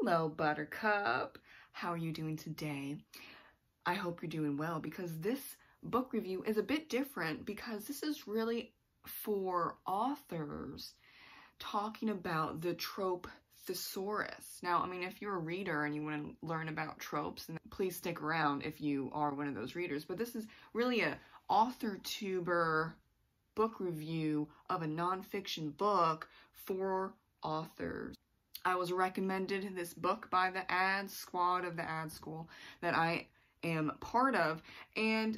Hello, Buttercup. How are you doing today? I hope you're doing well, because this book review is a bit different, because this is really for authors talking about the Trope Thesaurus. Now, I mean, if you're a reader and you want to learn about tropes, then please stick around if you are one of those readers. But this is really a authortuber book review of a nonfiction book for authors. I was recommended this book by the ad squad of the ad school that I am part of, and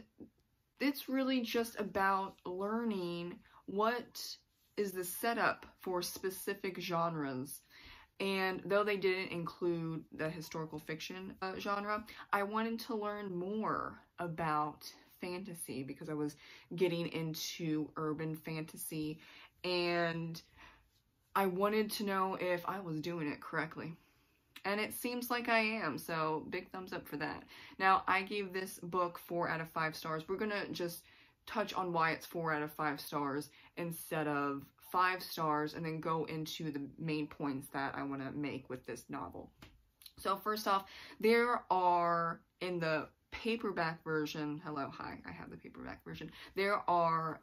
it's really just about learning what is the setup for specific genres. And though they didn't include the historical fiction genre, I wanted to learn more about fantasy, because I was getting into urban fantasy, and I wanted to know if I was doing it correctly. And it seems like I am, so big thumbs up for that. Now, I gave this book 4 out of 5 stars. We're gonna just touch on why it's 4 out of 5 stars instead of 5 stars, and then go into the main points that I want to make with this novel. So first off, there are, in the paperback version, I have the paperback version, there are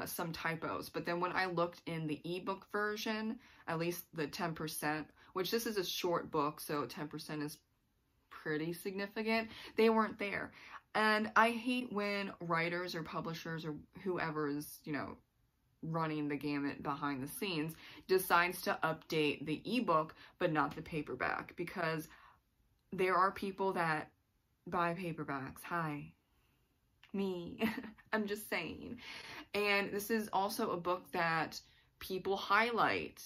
some typos, but then when I looked in the ebook version, at least the 10%, which this is a short book, so 10% is pretty significant, they weren't there. And I hate when writers or publishers or whoever is, you know, running the gamut behind the scenes decides to update the ebook but not the paperback, because there are people that buy paperbacks. Hi. Me. I'm just saying. And this is also a book that people highlight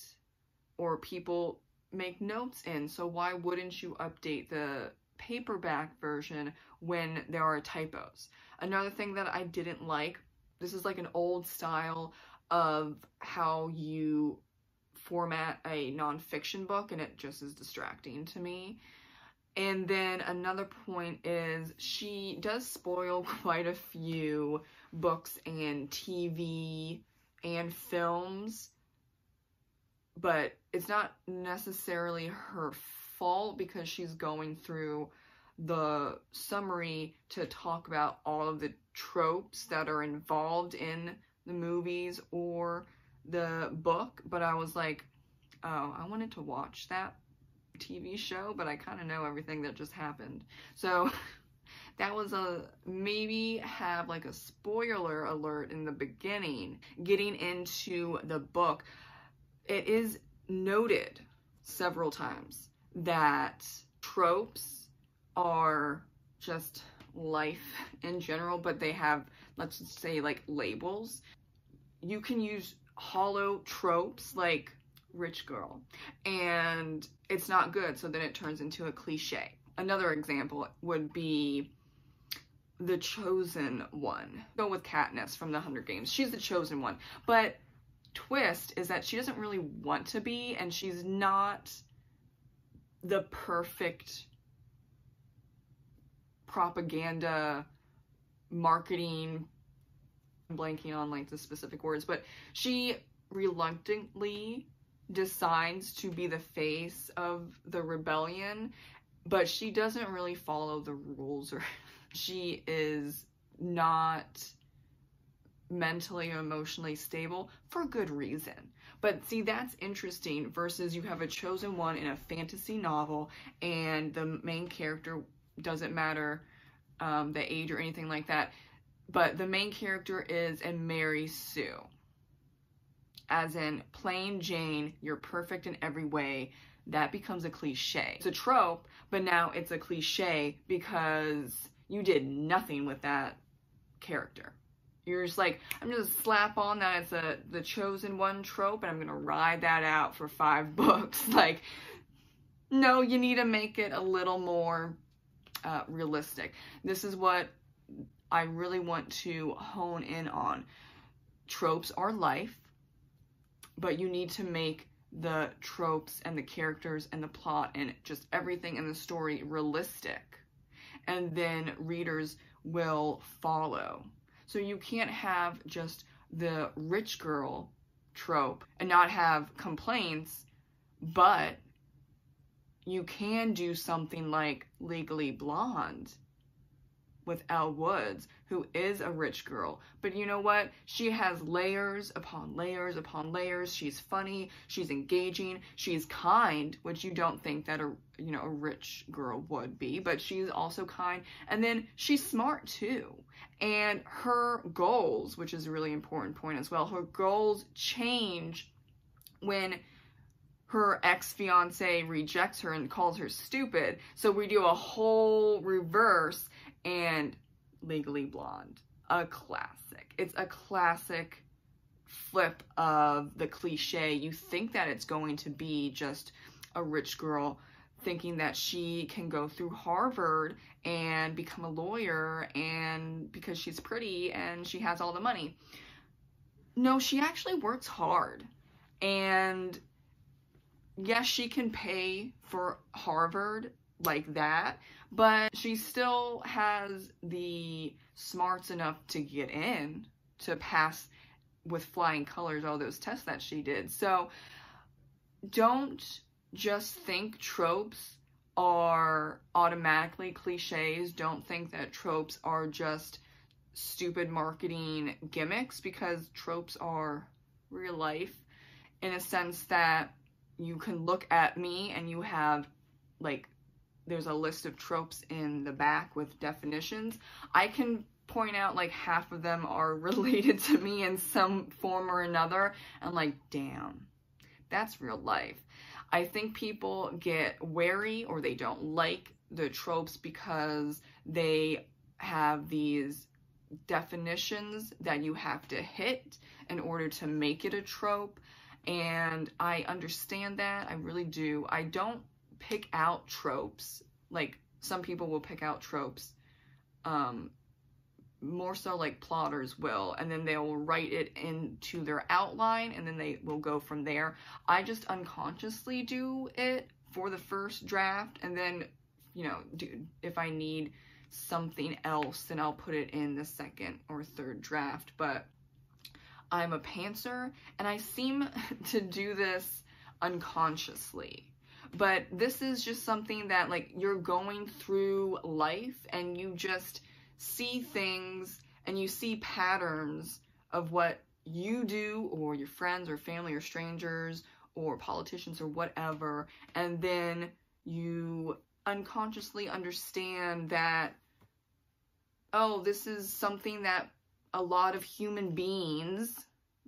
or people make notes in, so why wouldn't you update the paperback version when there are typos? Another thing that I didn't like, this is like an old style of how you format a nonfiction book, and it just is distracting to me. And then another point is she does spoil quite a few books and TV and films, but it's not necessarily her fault, because she's going through the summary to talk about all of the tropes that are involved in the movies or the book. But I was like, oh, I wanted to watch that TV show, but I kind of know everything that just happened. So that was maybe have like a spoiler alert in the beginning. Getting into the book, it is noted several times that tropes are just life in general, but they have, let's just say, like labels. You can use hollow tropes like rich girl, and it's not good, so then it turns into a cliche. Another example would be the chosen one. Go with Katniss from the Hunger Games. She's the chosen one, but twist is that she doesn't really want to be, and she's not the perfect propaganda marketing, I'm blanking on like the specific words, but she reluctantly decides to be the face of the rebellion, but she doesn't really follow the rules, or she is not mentally or emotionally stable for good reason. But see, that's interesting, versus you have a chosen one in a fantasy novel, and the main character doesn't matter the age or anything like that, but the main character is a Mary Sue, as in plain Jane, you're perfect in every way. That becomes a cliche. It's a trope, but now it's a cliche because you did nothing with that character. You're just like, I'm gonna slap on that it's the chosen one trope, and I'm gonna ride that out for 5 books. Like, no, you need to make it a little more realistic. This is what I really want to hone in on. Tropes are life, but you need to make the tropes and the characters and the plot and just everything in the story realistic, and then readers will follow. So you can't have just the rich girl trope and not have complaints, but you can do something like Legally Blonde with Elle Woods, who is a rich girl. But you know what? She has layers upon layers upon layers. She's funny, she's engaging, she's kind, which you don't think that a rich girl would be, but she's also kind. And then she's smart too. And her goals, which is a really important point as well, her goals change when her ex-fiance rejects her and calls her stupid. So we do a whole reverse, and Legally Blonde, a classic. It's a classic flip of the cliche. You think that it's going to be just a rich girl thinking that she can go through Harvard and become a lawyer, and because she's pretty and she has all the money. No, she actually works hard. And yes, she can pay for Harvard like that, but she still has the smarts enough to get in, to pass with flying colors all those tests that she did. So don't just think tropes are automatically cliches. Don't think that tropes are just stupid marketing gimmicks, because tropes are real life, in a sense that you can look at me and you have, like, there's a list of tropes in the back with definitions. I can point out like half of them are related to me in some form or another. I'm like, damn, that's real life. I think people get wary, or they don't like the tropes because they have these definitions that you have to hit in order to make it a trope. And I understand that, I really do. I don't pick out tropes like some people will pick out tropes, more so like plotters will, and then they will write it into their outline and then they will go from there. I just unconsciously do it for the first draft, and then, you know, if I need something else, then I'll put it in the second or third draft. But I'm a pantser, and I seem to do this unconsciously. But this is just something that, like, you're going through life and you just see things and you see patterns of what you do, or your friends or family or strangers or politicians or whatever, and then you unconsciously understand that, oh, this is something that a lot of human beings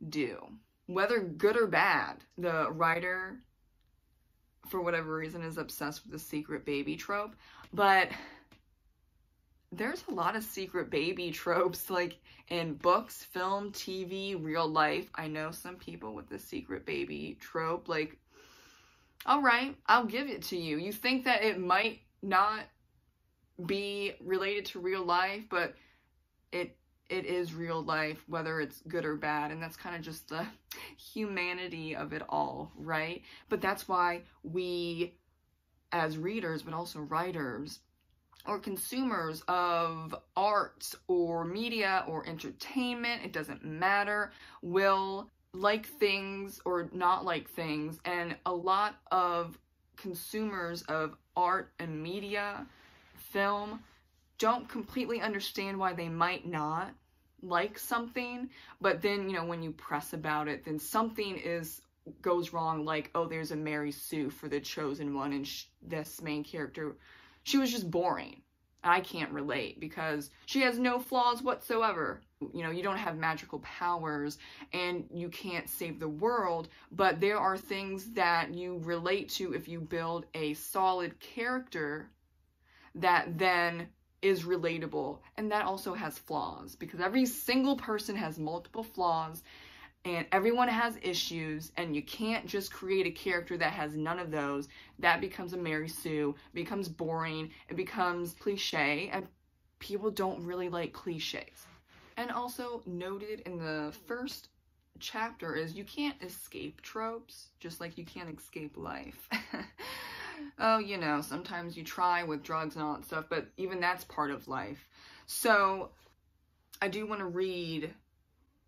do, whether good or bad. The writer, for whatever reason, is obsessed with the secret baby trope, but there's a lot of secret baby tropes, like in books, film, TV, real life. I know some people with the secret baby trope, like, all right, I'll give it to you. You think that it might not be related to real life, but it is real life, whether it's good or bad, and that's kind of just the humanity of it all, right? But that's why we, as readers, but also writers, or consumers of art or media or entertainment, it doesn't matter, will like things or not like things. And a lot of consumers of art and media, film, don't completely understand why they might not like something, but then, you know, when you press about it, then something goes wrong, like, oh, there's a Mary Sue for The Chosen One, and this main character, she was just boring. I can't relate because she has no flaws whatsoever. You know, you don't have magical powers and you can't save the world, but there are things that you relate to if you build a solid character that then is relatable, and that also has flaws, because every single person has multiple flaws and everyone has issues, and you can't just create a character that has none of those. That becomes a Mary Sue, becomes boring, it becomes cliche, and people don't really like cliches. And also noted in the first chapter is you can't escape tropes, just like you can't escape life. Oh, you know, sometimes you try with drugs and all that stuff, but even that's part of life. So I do want to read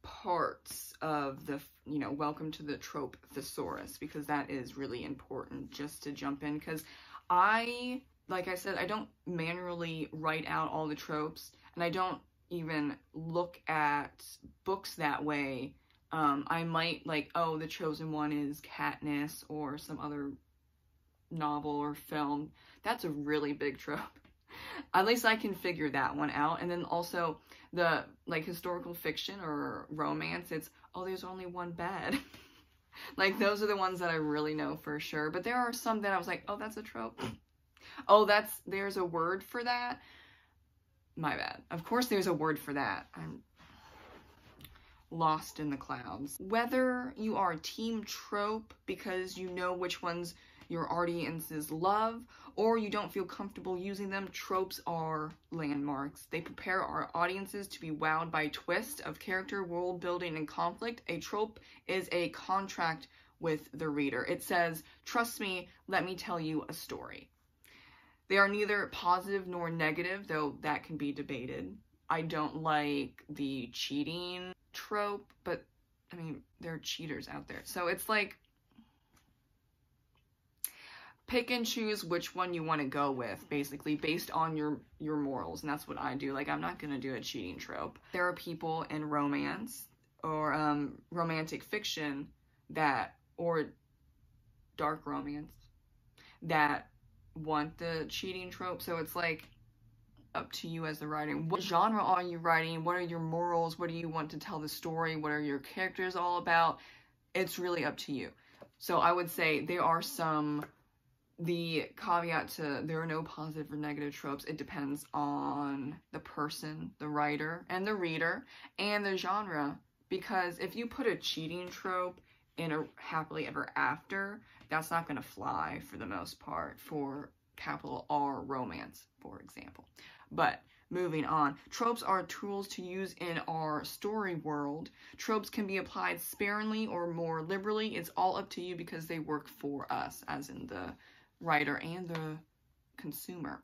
parts of the, you know, Welcome to the Trope Thesaurus, because that is really important just to jump in, because Like I said, I don't manually write out all the tropes, and I don't even look at books that way. I might like, oh, the chosen one is Katniss or some other novel or film. That's a really big trope. At least I can figure that one out. And then also the like historical fiction or romance, it's, oh, there's only one bed. Like those are the ones that I really know for sure. But there are some that I was like, oh, that's a trope. Oh, there's a word for that. My bad. Of course there's a word for that. I'm lost in the clouds. Whether you are team trope because you know which ones your audiences love, or you don't feel comfortable using them, tropes are landmarks. They prepare our audiences to be wowed by twists of character, world building, and conflict. A trope is a contract with the reader. It says, trust me, let me tell you a story. They are neither positive nor negative, though that can be debated. I don't like the cheating trope, but I mean, there are cheaters out there. So it's like, pick and choose which one you want to go with, basically, based on your morals. And that's what I do. Like, I'm not going to do a cheating trope. There are people in romance or romantic fiction or dark romance that want the cheating trope. So it's like up to you as the writer. What genre are you writing? What are your morals? What do you want to tell the story? What are your characters all about? It's really up to you. So I would say there are the caveat to there are no positive or negative tropes. It depends on the person, the writer, and the reader, and the genre. Because if you put a cheating trope in a happily ever after, that's not going to fly for the most part for capital R romance, for example. But moving on, tropes are tools to use in our story world. Tropes can be applied sparingly or more liberally. It's all up to you because they work for us, as in the writer and the consumer.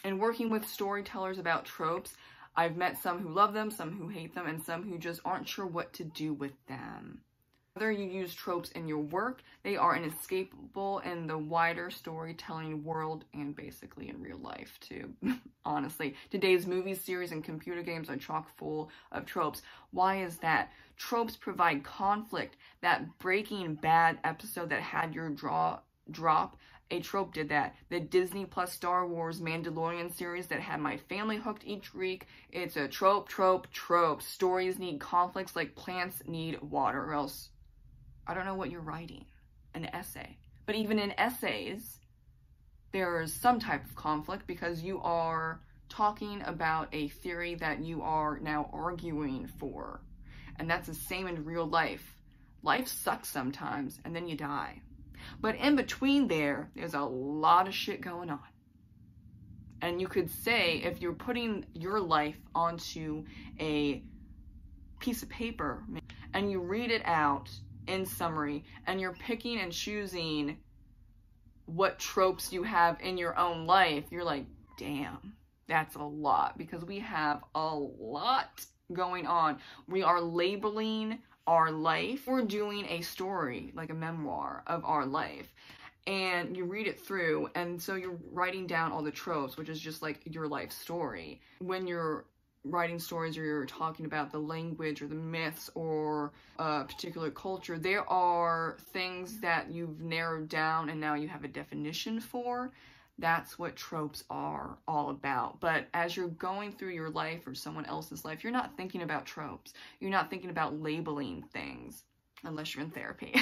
And working with storytellers about tropes, I've met some who love them, some who hate them, and some who just aren't sure what to do with them. Whether you use tropes in your work, they are inescapable in the wider storytelling world and basically in real life too. Honestly, today's movies, series, and computer games are chock full of tropes. Why is that? Tropes provide conflict. That Breaking Bad episode that had your drop, a trope did that. The Disney Plus Star Wars Mandalorian series that had my family hooked each week. It's a trope. Stories need conflicts like plants need water, or else I don't know what you're writing. An essay. But even in essays, there's some type of conflict because you are talking about a theory that you are now arguing for. And that's the same in real life. Life sucks sometimes, and then you die. But in between there's a lot of shit going on. And you could say, if you're putting your life onto a piece of paper and you read it out in summary, and you're picking and choosing what tropes you have in your own life, you're like, damn, that's a lot, because we have a lot going on. We are labeling our life. We're doing a story, like a memoir of our life, and you read it through, and so you're writing down all the tropes, which is just like your life story. When you're writing stories or you're talking about the language or the myths or a particular culture, there are things that you've narrowed down and now you have a definition for. That's what tropes are all about. But as you're going through your life or someone else's life, you're not thinking about tropes. You're not thinking about labeling things unless you're in therapy.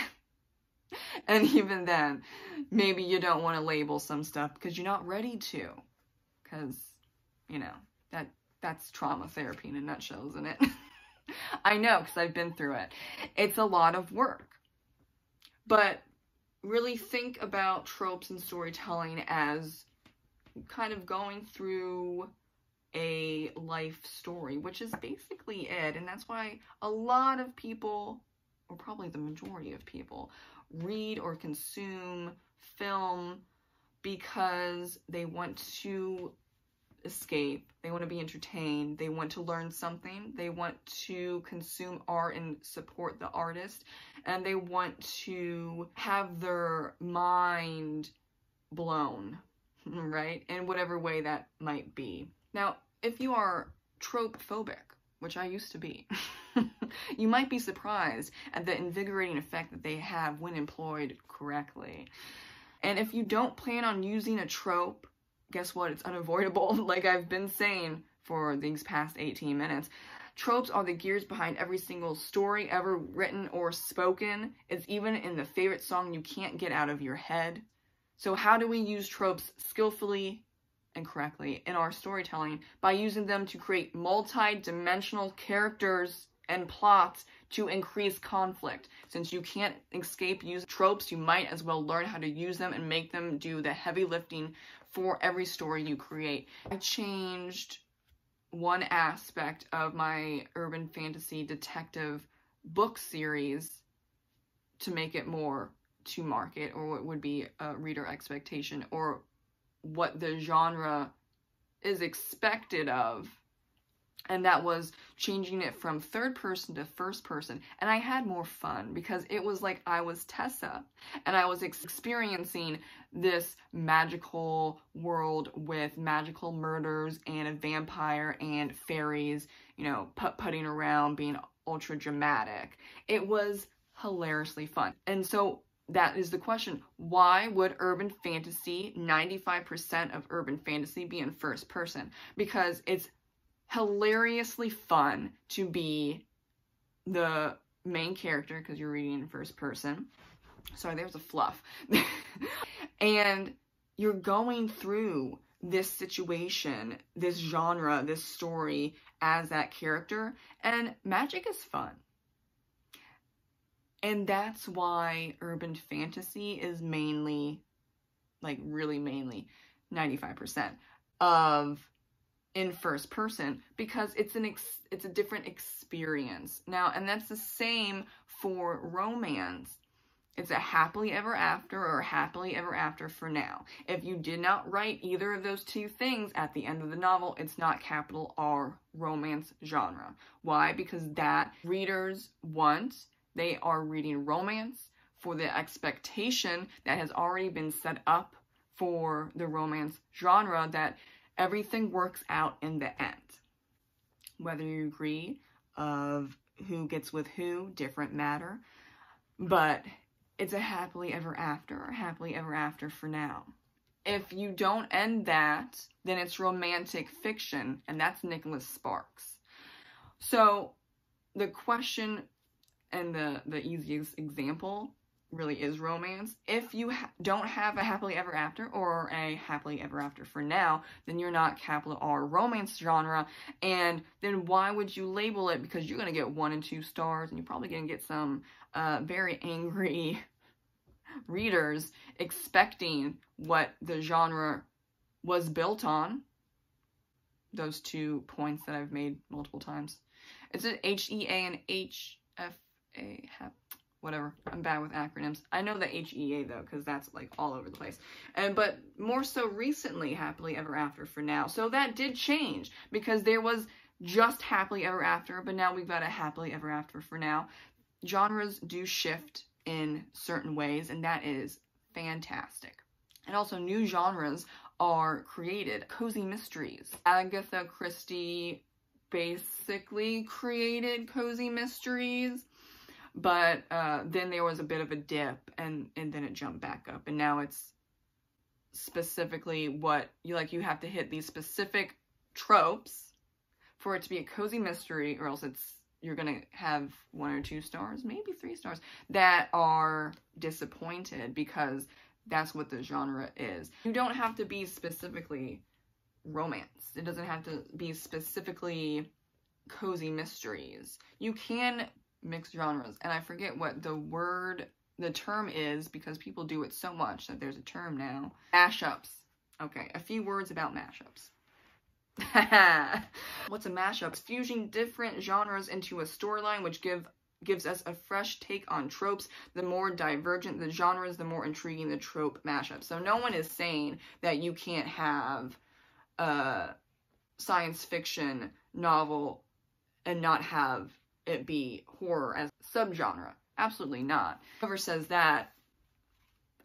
And even then, maybe you don't want to label some stuff because you're not ready to. Because, you know, that's trauma therapy in a nutshell, isn't it? I know, because I've been through it. It's a lot of work. But really think about tropes and storytelling as kind of going through a life story, which is basically it. And that's why a lot of people, or probably the majority of people, read or consume film because they want to escape, they want to be entertained, they want to learn something, they want to consume art and support the artist, and they want to have their mind blown, right? In whatever way that might be. Now, if you are trope phobic, which I used to be, you might be surprised at the invigorating effect that they have when employed correctly. And if you don't plan on using a trope, guess what? It's unavoidable, like I've been saying for these past 18 minutes. Tropes are the gears behind every single story ever written or spoken. It's even in the favorite song you can't get out of your head. So how do we use tropes skillfully and correctly in our storytelling? By using them to create multi-dimensional characters and plots to increase conflict. Since you can't escape use tropes, you might as well learn how to use them and make them do the heavy lifting for every story you create. I changed one aspect of my urban fantasy detective book series to make it more to market, or what would be a reader expectation, or what the genre is expected of. And that was changing it from third person to first person. And I had more fun because it was like I was Tessa and I was experiencing this magical world with magical murders and a vampire and fairies, you know, putting around, being ultra dramatic. It was hilariously fun. And so that is the question. Why would urban fantasy, 95% of urban fantasy, be in first person? Because it's hilariously fun to be the main character because you're reading in first person. Sorry, there's a fluff. And you're going through this situation, this genre, this story as that character, and magic is fun. And that's why urban fantasy is mainly, like really mainly, 95% of in first person, because it's a different experience. Now, and that's the same for romance. It's a happily ever after or happily ever after for now. If you did not write either of those two things at the end of the novel, it's not capital R romance genre. Why? Because that readers want, they are reading romance for the expectation that has already been set up for the romance genre, that everything works out in the end. Whether you agree of who gets with who, different matter. But it's a happily ever after, or happily ever after for now. If you don't end that, then it's romantic fiction, and that's Nicholas Sparks. So the question and the easiest example really is romance. If you don't have a happily ever after or a happily ever after for now, then you're not capital R romance genre. And then why would you label it? Because you're going to get 1 and 2 stars, and you're probably going to get some very angry readers expecting what the genre was built on. Those 2 points that I've made multiple times. It's an HEA and HFA, whatever. I'm bad with acronyms. I know the HEA though, because that's like all over the place. But more so recently, happily ever after for now. So that did change, because there was just happily ever after, but now we've got a happily ever after for now. Genres do shift in certain ways, and that is fantastic. And also new genres are created. Cozy mysteries. Agatha Christie basically created cozy mysteries, but then there was a bit of a dip, and then it jumped back up, and now it's specifically what you like. You have to hit these specific tropes for it to be a cozy mystery, or else you're gonna have 1 or 2 stars, maybe 3 stars, that are disappointed, because that's what the genre is. You don't have to be specifically romance. It doesn't have to be specifically cozy mysteries. You can mix genres, and I forget what the term is, because people do it so much that there's a term now. Mashups. Okay, a few words about mashups. What's a mashup? It's fusing different genres into a storyline, which gives us a fresh take on tropes. The more divergent the genres, the more intriguing the trope mashup. So no one is saying that you can't have a science fiction novel and not have it be horror as subgenre. Absolutely not. Whoever says that,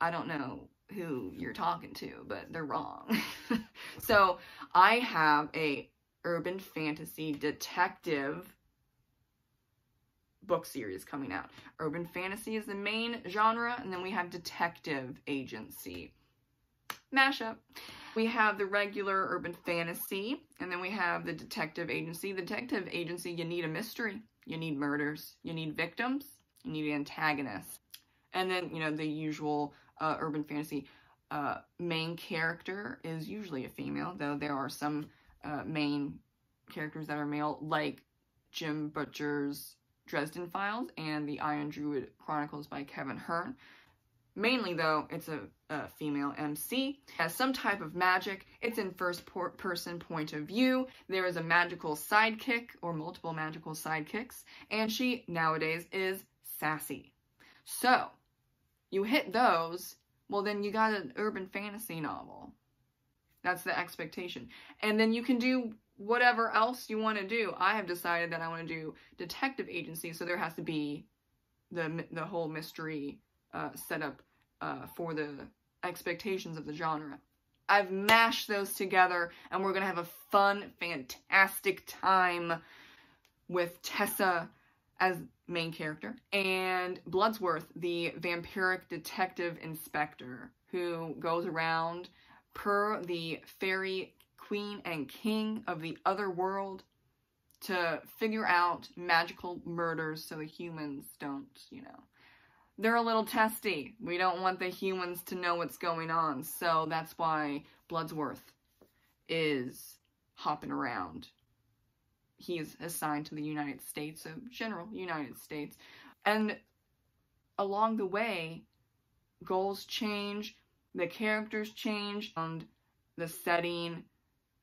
I don't know who you're talking to, but they're wrong. So I have a urban fantasy detective book series coming out. Urban fantasy is the main genre, and then we have detective agency mashup. We have the regular urban fantasy, and then we have the detective agency. The detective agency, you need a mystery, you need murders, you need victims, you need antagonists. And then, you know, the usual urban fantasy main character is usually a female, though there are some main characters that are male, like Jim Butcher's Dresden Files and the Iron Druid Chronicles by Kevin Hearn. Mainly, though, it's a female MC. It has some type of magic. It's in first-person point of view. There is a magical sidekick, or multiple magical sidekicks, and she, nowadays, is sassy. So, you hit those, well, then you got an urban fantasy novel. That's the expectation. And then you can do whatever else you want to do. I have decided that I want to do detective agency, so there has to be the whole mystery setup for the expectations of the genre. I've mashed those together, and we're going to have a fun, fantastic time with Tessa as main character, and Bloodsworth, the vampiric detective inspector, who goes around per the fairy queen and king of the other world to figure out magical murders so the humans don't, you know, they're a little testy. We don't want the humans to know what's going on, so that's why Bloodsworth is hopping around. He is assigned to the United States, so general United States. And along the way, goals change, the characters change, and the setting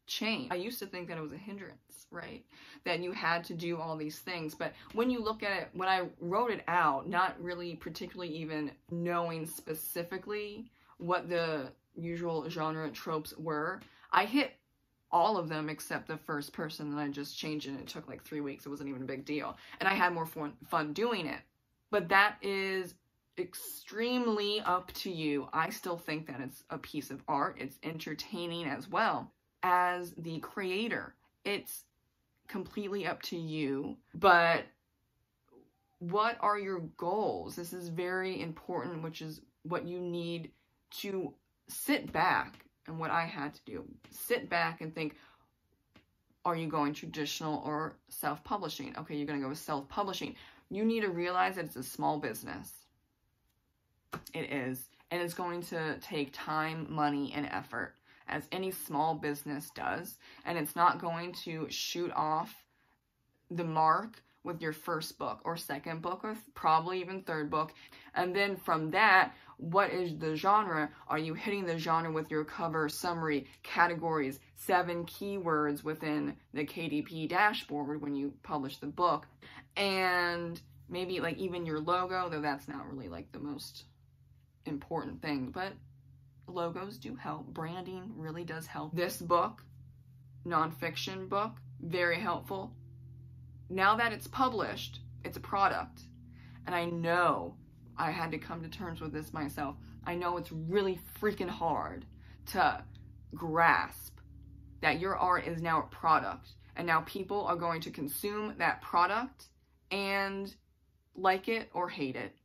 change. I used to think that it was a hindrance, right? That you had to do all these things. But when you look at it, when I wrote it out, not really particularly even knowing specifically what the usual genre tropes were, I hit all of them except the first person, and I just changed it, and it took like 3 weeks. It wasn't even a big deal. And I had more fun doing it. But that is extremely up to you. I still think that it's a piece of art. It's entertaining as well. As the creator, it's completely up to you. But what are your goals? This is very important, which is what you need to sit back. And what I had to do, sit back and think, are you going traditional or self-publishing? Okay, you're going to go with self-publishing. You need to realize that it's a small business. It is. And it's going to take time, money, and effort, as any small business does. And it's not going to shoot off the mark with your first book or second book or probably even third book. And then from that, what is the genre? Are you hitting the genre with your cover, summary, categories, 7 keywords within the KDP dashboard when you publish the book? And maybe like even your logo, though that's not really like the most important thing, but logos do help. Branding really does help. This book, nonfiction book, very helpful. Now that it's published, it's a product. And I know I had to come to terms with this myself. I know it's really freaking hard to grasp that your art is now a product. And now people are going to consume that product and like it or hate it.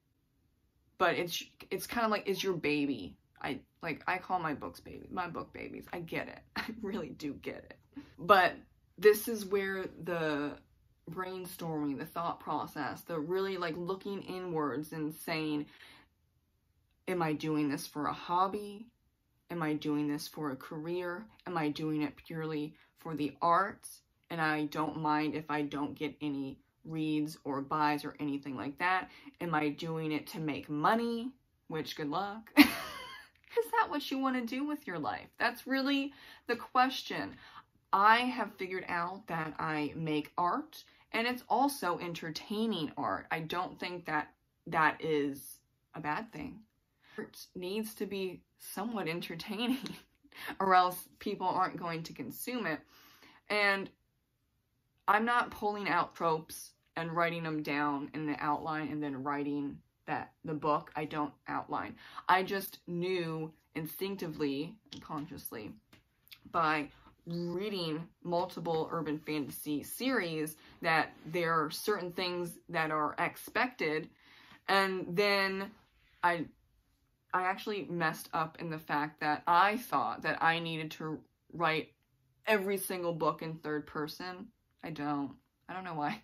But it's kind of like, it's your baby. I call my books my book babies. I get it. I really do get it. But this is where the brainstorming, the thought process, the really like looking inwards and saying, am I doing this for a hobby? Am I doing this for a career? Am I doing it purely for the arts? And I don't mind if I don't get any reads or buys or anything like that. Am I doing it to make money? Which, good luck. Is that what you want to do with your life? That's really the question. I have figured out that I make art, and it's also entertaining art. I don't think that that is a bad thing. Art needs to be somewhat entertaining, or else people aren't going to consume it. And I'm not pulling out tropes and writing them down in the outline and then writing the book. I don't outline. I just knew instinctively and consciously by reading multiple urban fantasy series that there are certain things that are expected, and then I actually messed up in the fact that I thought that I needed to write every single book in third person. I don't know why.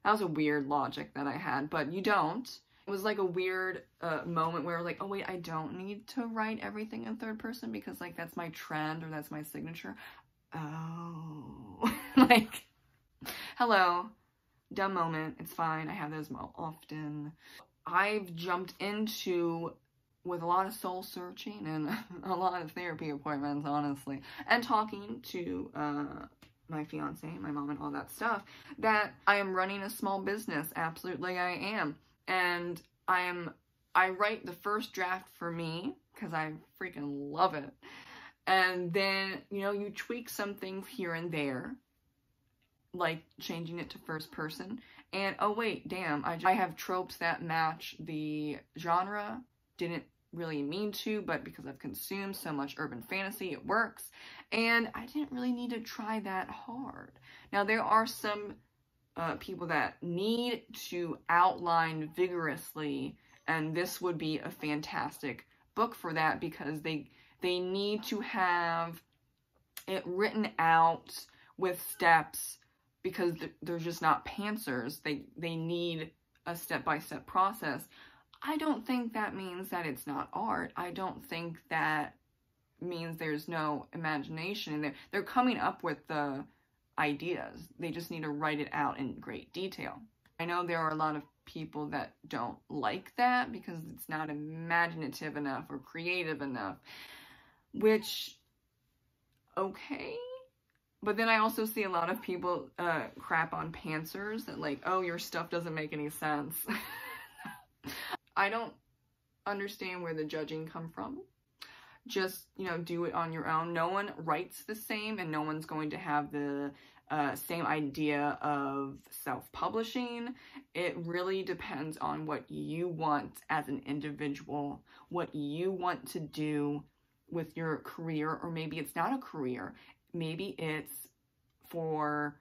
That was a weird logic that I had, but you don't. It was like a weird moment where like, oh wait, I don't need to write everything in third person because like that's my trend or that's my signature. Oh, like, hello, dumb moment. It's fine. I have those often. I've jumped into, with a lot of soul searching and a lot of therapy appointments, honestly, and talking to my fiance, my mom, and all that stuff, that I am running a small business. Absolutely I am. And I write the first draft for me because I freaking love it. And then, you know, you tweak some things here and there, like changing it to first person. And oh wait, damn, I have tropes that match the genre. Didn't really mean to, but because I've consumed so much urban fantasy, it works. And I didn't really need to try that hard. Now, there are some people that need to outline vigorously, and this would be a fantastic book for that because they need to have it written out with steps because they're just not pantsers. They need a step-by-step process. I don't think that means that it's not art. I don't think that means there's no imagination in there. They're coming up with the ideas. They just need to write it out in great detail. I know there are a lot of people that don't like that because it's not imaginative enough or creative enough, which, okay. But then I also see a lot of people crap on pantsers that like, oh, your stuff doesn't make any sense. I don't understand where the judging come from. Just, you know, do it on your own. No one writes the same, and no one's going to have the same idea of self-publishing. It really depends on what you want as an individual, what you want to do with your career, or maybe it's not a career. Maybe it's for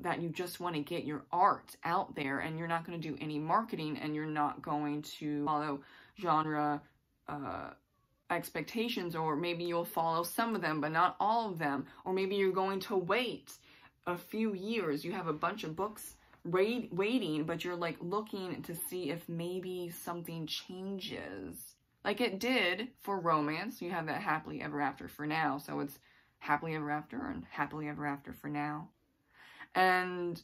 that you just want to get your art out there and you're not going to do any marketing and you're not going to follow genre expectations, or maybe you'll follow some of them but not all of them, or maybe you're going to wait a few years. You have a bunch of books waiting, but you're like looking to see if maybe something changes, like it did for romance. You have that happily ever after for now, so it's happily ever after and happily ever after for now. And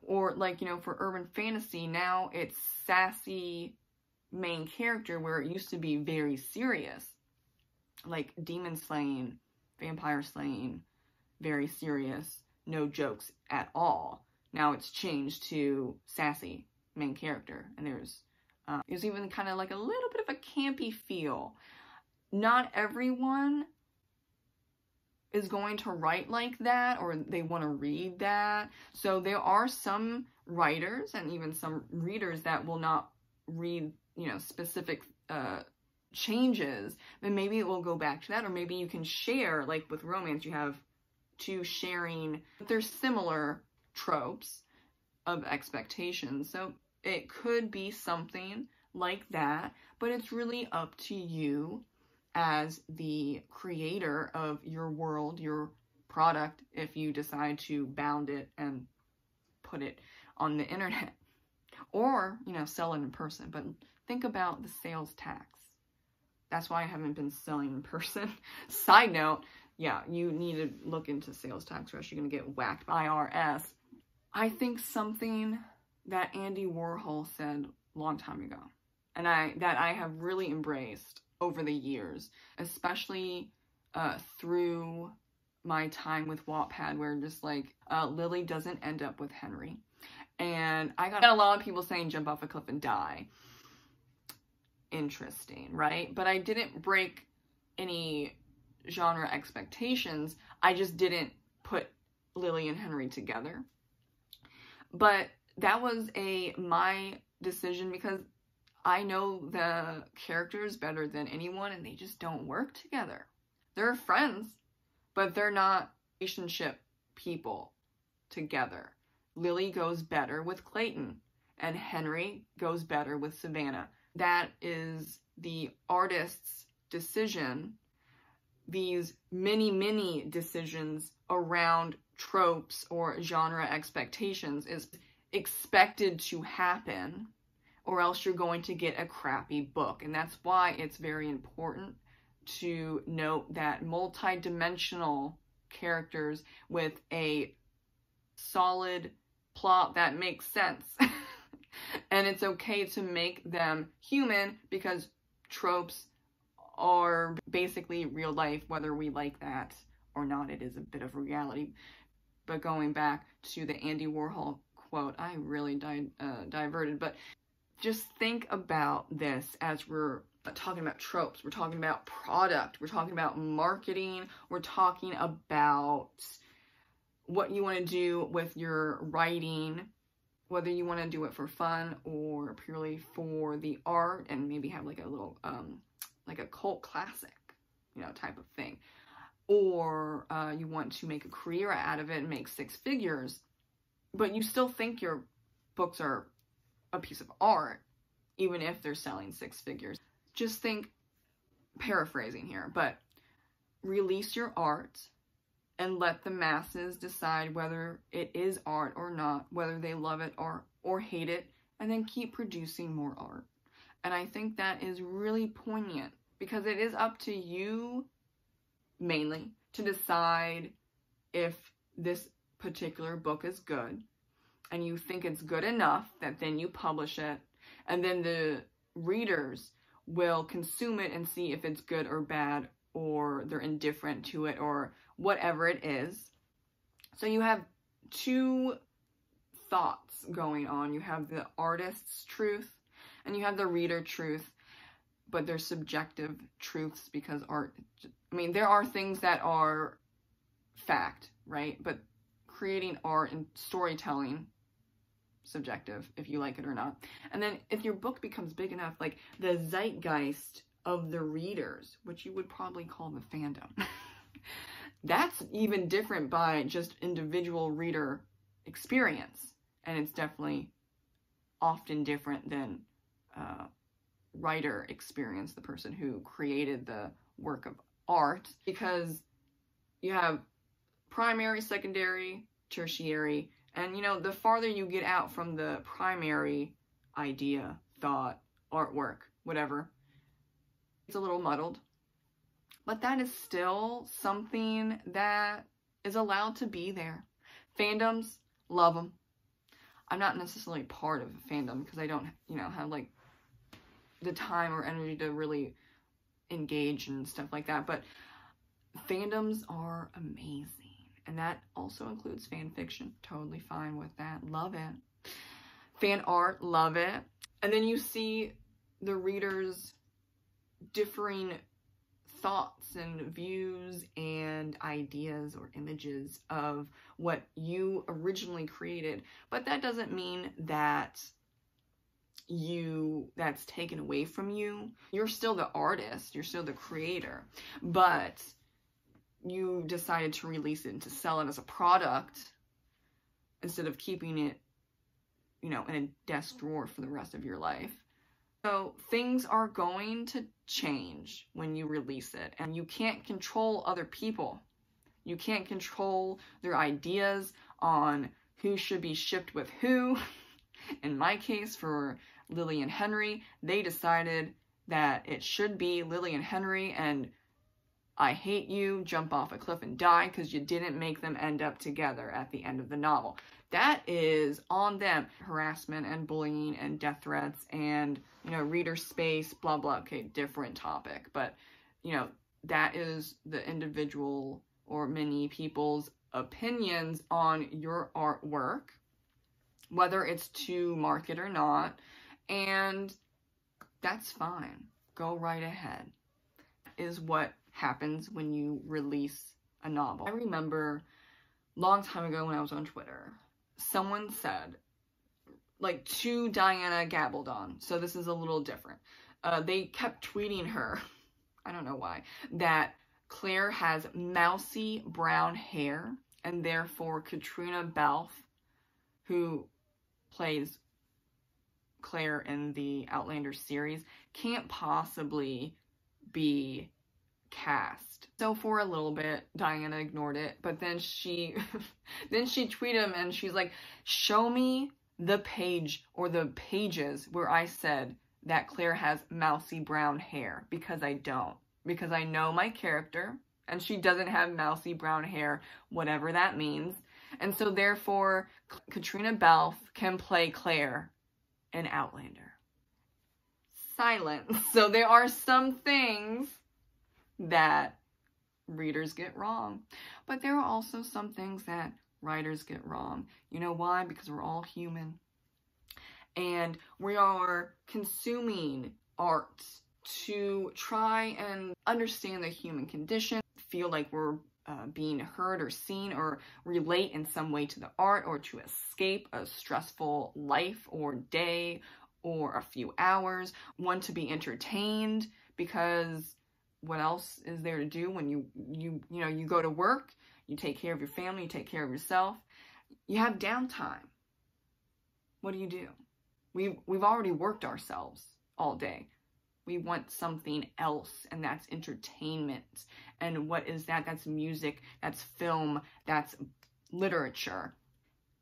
or like, you know, for urban fantasy, now it's sassy main character where it used to be very serious, like demon slaying, vampire slaying, very serious, no jokes at all. Now it's changed to sassy main character, and there's even kind of like a little bit of a campy feel. Not everyone is going to write like that, or they want to read that. So there are some writers and even some readers that will not read, you know, specific changes, then maybe it will go back to that. Or maybe you can share, like with romance, you have two sharing, there's similar tropes of expectations. So it could be something like that, but it's really up to you as the creator of your world, your product, if you decide to bound it and put it on the internet, or, you know, sell it in person. But think about the sales tax. That's why I haven't been selling in person. Side note, yeah, you need to look into sales tax, or else you're gonna get whacked by IRS. I think something that Andy Warhol said a long time ago, and that I have really embraced over the years, especially through my time with Wattpad, where just like Lily doesn't end up with Henry. And I got a lot of people saying jump off a cliff and die. Interesting, right? But I didn't break any genre expectations. I just didn't put Lily and Henry together. But that was my decision because I know the characters better than anyone, and they just don't work together. They're friends, but they're not relationship people together. Lily goes better with Clayton, and Henry goes better with Savannah. That is the artist's decision. These many decisions around tropes or genre expectations is expected to happen, or else you're going to get a crappy book. And that's why it's very important to note that multi-dimensional characters with a solid plot that makes sense. And it's okay to make them human, because tropes are basically real life, whether we like that or not. It is a bit of reality. But going back to the Andy Warhol quote, I really diverted, but just think about this as we're talking about tropes. We're talking about product. We're talking about marketing. We're talking about what you want to do with your writing, whether you want to do it for fun or purely for the art, and maybe have like a little, like a cult classic, you know, type of thing. Or you want to make a career out of it and make 6 figures, but you still think your books are a piece of art, even if they're selling 6 figures. Just think, paraphrasing here, but release your art and let the masses decide whether it is art or not, whether they love it or hate it, and then keep producing more art. And I think that is really poignant, because it is up to you mainly to decide if this particular book is good, and you think it's good enough that then you publish it, and then the readers will consume it and see if it's good or bad, or they're indifferent to it, or whatever it is. So you have 2 thoughts going on. You have the artist's truth and you have the reader truth, but they're subjective truths, because art, I mean, there are things that are fact, right? But creating art and storytelling, subjective, if you like it or not. And then if your book becomes big enough, like the zeitgeist of the readers, which you would probably call the fandom, that's even different by just individual reader experience. And it's definitely often different than writer experience, the person who created the work of art, because you have primary, secondary, tertiary, and you know, the farther you get out from the primary idea, thought, artwork, whatever, it's a little muddled. But that is still something that is allowed to be there. Fandoms, love them. I'm not necessarily part of a fandom because I don't, you know, have like the time or energy to really engage and stuff like that. But fandoms are amazing. And that also includes fan fiction. Totally fine with that. Love it. Fan art, love it. And then you see the readers' differing thoughts and views and ideas or images of what you originally created. But that doesn't mean that that's taken away from you. You're still the artist, you're still the creator, but you decided to release it and to sell it as a product instead of keeping it, you know, in a desk drawer for the rest of your life. So things are going to change when you release it, and you can't control other people. You can't control their ideas on who should be shipped with who. In my case, for Lily and Henry, they decided that it should be Lily and Henry, and I hate you, jump off a cliff and die because you didn't make them end up together at the end of the novel. That is on them. Harassment and bullying and death threats and, you know, reader space, blah, blah. Okay, different topic. But, you know, that is the individual or many people's opinions on your artwork, whether it's to market or not. And that's fine. Go right ahead. Is what happens when you release a novel. I remember a long time ago when I was on Twitter, someone said, like to Diana Gabaldon. So this is a little different. They kept tweeting her, I don't know why, that Claire has mousy brown hair, and therefore Katrina Balfe, who plays Claire in the Outlander series, can't possibly be cast. So for a little bit, Diana ignored it, but then she tweeted him and she's like, show me the page or the pages where I said that Claire has mousy brown hair, because I don't. Because I know my character, and she doesn't have mousy brown hair, whatever that means. And so therefore, Katrina Balfe can play Claire in Outlander. Silence. So there are some things that readers get wrong, but there are also some things that writers get wrong. You know why? Because we're all human, and we are consuming art to try and understand the human condition, feel like we're being heard or seen, or relate in some way to the art, or to escape a stressful life or day or a few hours, want to be entertained, because what else is there to do when you go to work, you take care of your family, you take care of yourself, you have downtime. What do? We've already worked ourselves all day. We want something else, and that's entertainment. And what is that? That's music, that's film, that's literature.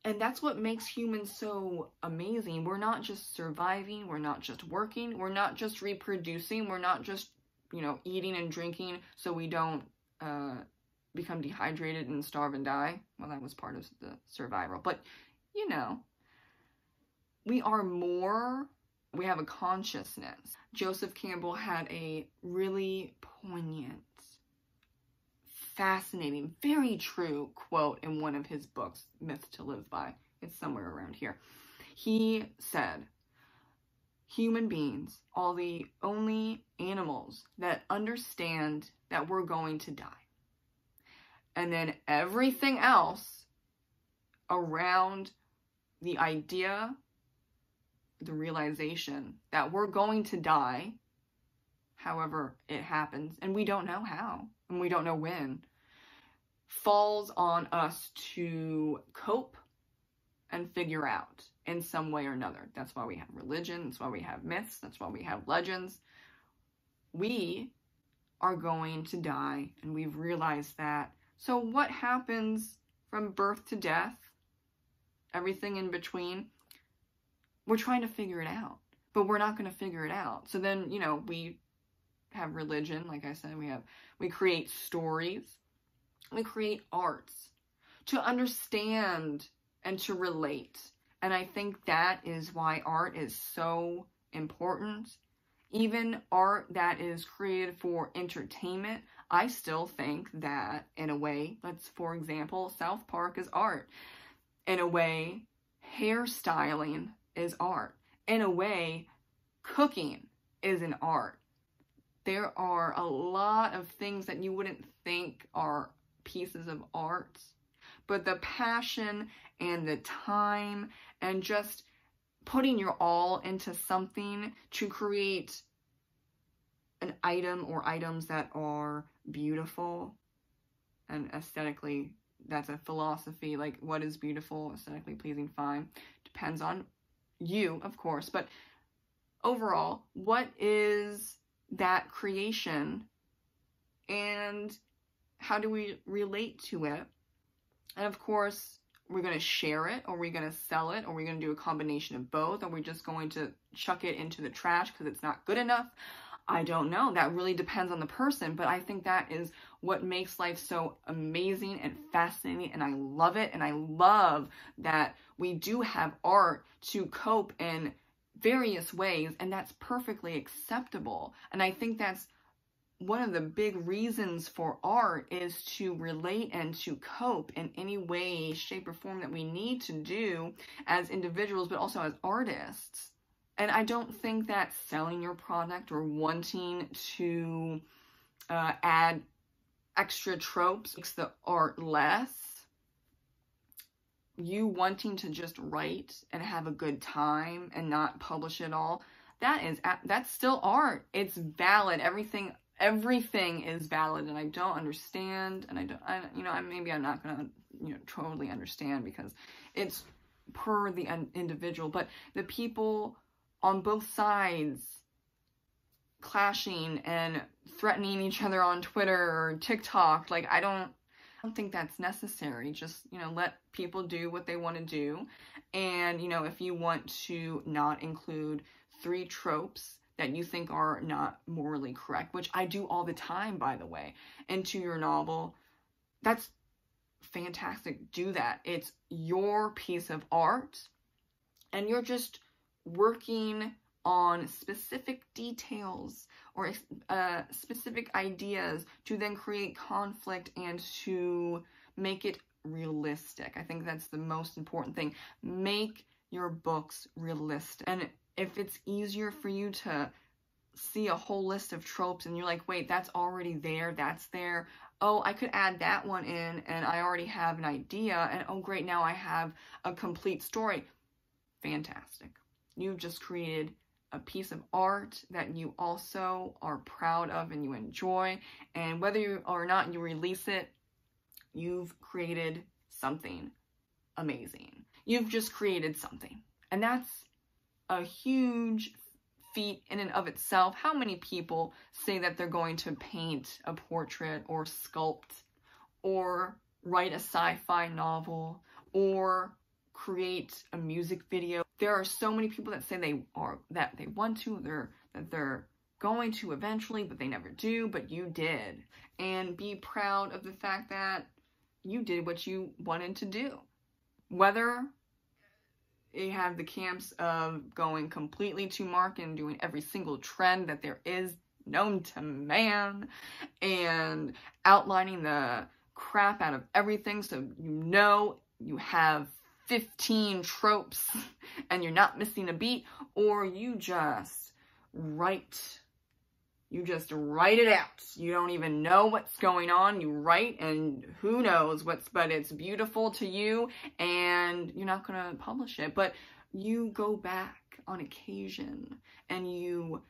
And that's what makes humans so amazing. We're not just surviving, we're not just working, we're not just reproducing, we're not just, eating and drinking so we don't become dehydrated and starve and die. Well, that was part of the survival. But, we are more. We have a consciousness. Joseph Campbell had a really poignant, fascinating, very true quote in one of his books, Myths to Live By. It's somewhere around here. He said, human beings are the only animals that understand that we're going to die. And then everything else around the idea, the realization that we're going to die, however it happens, and we don't know how, and we don't know when, falls on us to cope and figure out in some way or another. That's why we have religion, that's why we have myths, that's why we have legends. We are going to die, and we've realized that. So what happens from birth to death, everything in between? We're trying to figure it out, but we're not going to figure it out. So then, we have religion, like I said, we create stories, we create arts to understand and to relate. And I think that is why art is so important. Even art that is created for entertainment, I still think that, in a way, for example, South Park is art. In a way, hairstyling is art. In a way, cooking is an art. There are a lot of things that you wouldn't think are pieces of art, but the passion and the time and just putting your all into something to create an item or items that are beautiful and aesthetically, that's a philosophy, like what is beautiful, aesthetically pleasing, fine, depends on you, of course, but overall, what is that creation and how do we relate to it? And of course, we're going to share it, or we're going to sell it, or we're going to do a combination of both, or we're just going to chuck it into the trash because it's not good enough. I don't know. That really depends on the person, but I think that is what makes life so amazing and fascinating, and I love it, and I love that we do have art to cope in various ways, and that's perfectly acceptable. And I think that's one of the big reasons for art, is to relate and to cope in any way, shape, or form that we need to do as individuals, but also as artists. And I don't think that selling your product or wanting to add extra tropes makes the art less. you wanting to just write and have a good time and not publish it all, that's still art. It's valid. Everything is valid, and I don't understand, and maybe I'm not gonna, totally understand, because it's per the individual, but the people on both sides clashing and threatening each other on Twitter or TikTok, like, I don't think that's necessary. Just, let people do what they want to do. And, if you want to not include 3 tropes that you think are not morally correct, which I do all the time, by the way, into your novel, that's fantastic. Do that. It's your piece of art, and you're just working on specific details or specific ideas to then create conflict and to make it realistic. I think that's the most important thing. Make your books realistic. And if it's easier for you to see a whole list of tropes and you're like, wait, that's already there, that's there. Oh, I could add that one in and I already have an idea, and oh great, now I have a complete story. Fantastic. You've just created a piece of art that you also are proud of and you enjoy, and whether you or not you release it, you've created something amazing. You've just created something, and that's a huge feat in and of itself. How many people say that they're going to paint a portrait or sculpt or write a sci-fi novel or create a music video? There are so many people that say they want to, that they're going to eventually, but they never do, but you did. And be proud of the fact that you did what you wanted to do. Whether you have the camps of going completely to market and doing every single trend that there is known to man and outlining the crap out of everything so you have 15 tropes and you're not missing a beat, or you just write it out. You don't even know what's going on. You write and who knows but it's beautiful to you, and you're not going to publish it. But you go back on occasion and you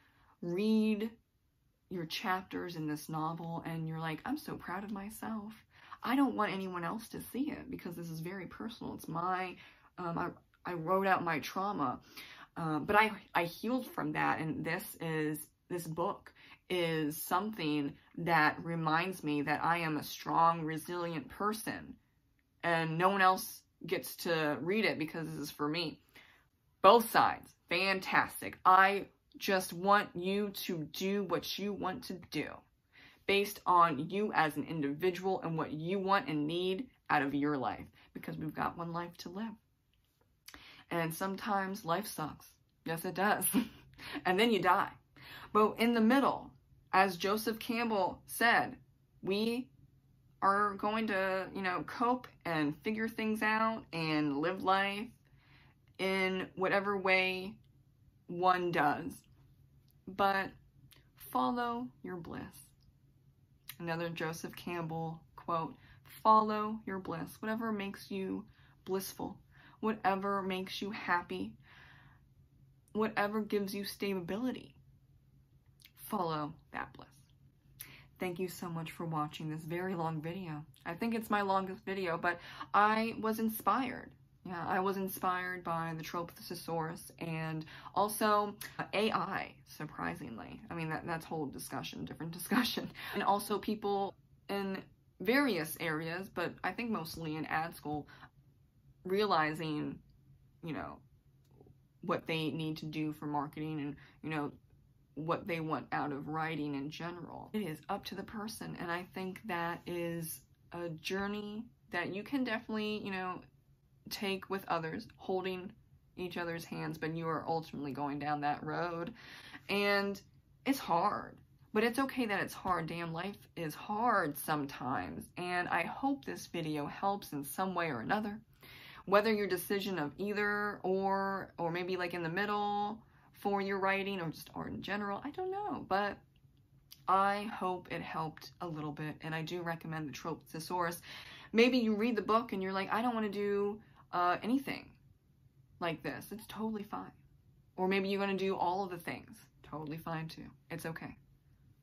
read your chapters in this novel and you're like, I'm so proud of myself. I don't want anyone else to see it because this is very personal. It's my, I wrote out my trauma, but I healed from that. And this book is something that reminds me that I am a strong, resilient person, and no one else gets to read it because this is for me. Both sides, fantastic. I just want you to do what you want to do, based on you as an individual and what you want and need out of your life, because we've got one life to live. And sometimes life sucks. Yes, it does. And then you die. But in the middle, as Joseph Campbell said, we are going to, cope and figure things out and live life in whatever way one does. But follow your bliss. Another Joseph Campbell quote, follow your bliss. Whatever makes you blissful, whatever makes you happy, whatever gives you stability, follow that bliss. Thank you so much for watching this very long video. I think it's my longest video, but I was inspired. Yeah, I was inspired by the Trope Thesaurus and also AI, surprisingly. I mean, that's a whole discussion, different discussion. And also people in various areas, but I think mostly in ad school, realizing, what they need to do for marketing and, what they want out of writing in general. It is up to the person, and I think that is a journey that you can definitely, take with others, holding each other's hands, but you are ultimately going down that road. And it's hard, but it's okay that it's hard. Damn, life is hard sometimes. And I hope this video helps in some way or another, whether your decision of either or maybe like in the middle for your writing or just art in general, I don't know, but I hope it helped a little bit. And I do recommend the Trope Thesaurus. Maybe you read the book and you're like, I don't want to do anything like this. It's totally fine. Or maybe you're going to do all of the things. Totally fine too. It's okay.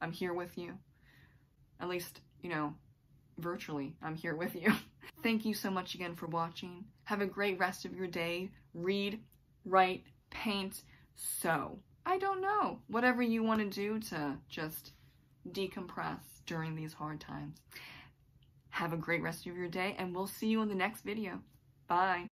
I'm here with you. At least, you know, virtually, I'm here with you. Thank you so much again for watching. Have a great rest of your day. Read, write, paint, sew. I don't know. Whatever you want to do to just decompress during these hard times. Have a great rest of your day, and we'll see you in the next video. Bye.